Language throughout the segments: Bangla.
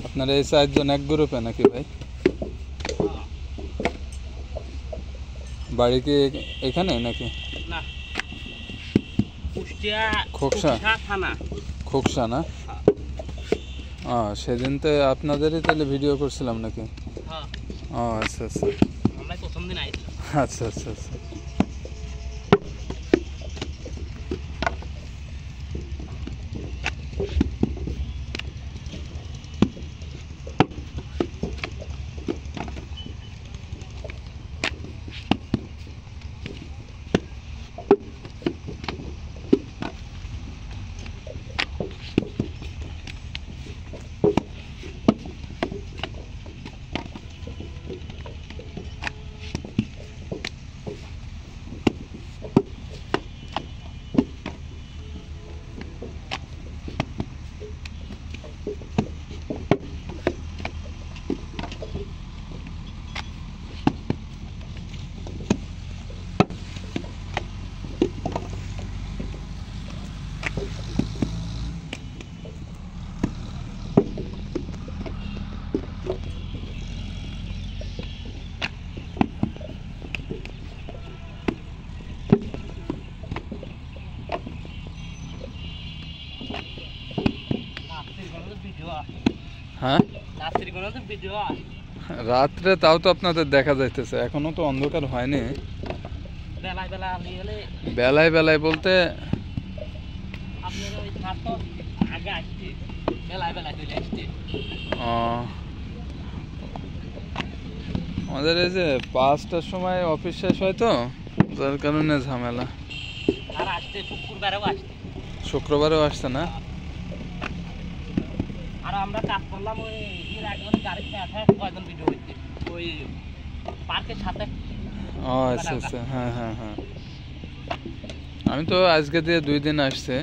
আপনারা এই 4 জন এক গ্রুপে নাকি ভাই? বাড়ি কি এখানে নাকি? না, কুষ্টিয়া খোকসা থানা। খোকসা না? সেদিন তো আপনাদেরই তাহলে ভিডিও করছিলাম নাকি? আচ্ছা আচ্ছা, আমরা প্রথম দিন আইছিলাম। আচ্ছা আচ্ছা আচ্ছা। হ্যাঁ, রাত্রে তাও তো আপনাদের দেখা যাইতেছে, এখনো তো অন্ধকার হয়নি। বেলায় বেলায় বলতে আমাদের এই যে 5টার সময় অফিস শেষ হয় তো, যার কারণে ঝামেলা। শুক্রবারেও আসছে না? আর আমরা কাজ করলাম ওই এর আগে গাড়িতে কয়জন ভিডিও হইছে ওই পার্কের সাথে। আচ্ছা আচ্ছা, হ্যাঁ হ্যাঁ হ্যাঁ, আমি তো আজকে দিয়ে 2 দিন আসছে।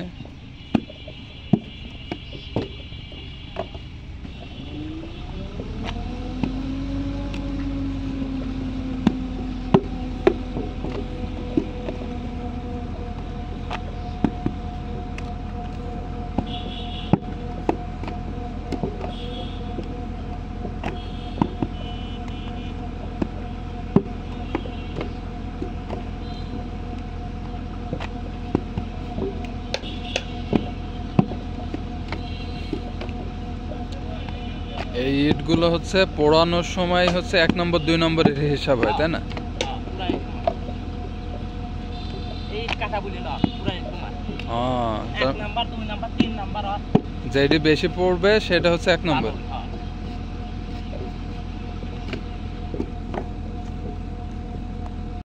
এই ইটগুলো হচ্ছে পোড়ানোর সময় হচ্ছে 1 নম্বর 2 নম্বরের হিসাব হয়, তাই না? যেটি বেশি পড়বে সেটা হচ্ছে 1 নম্বর।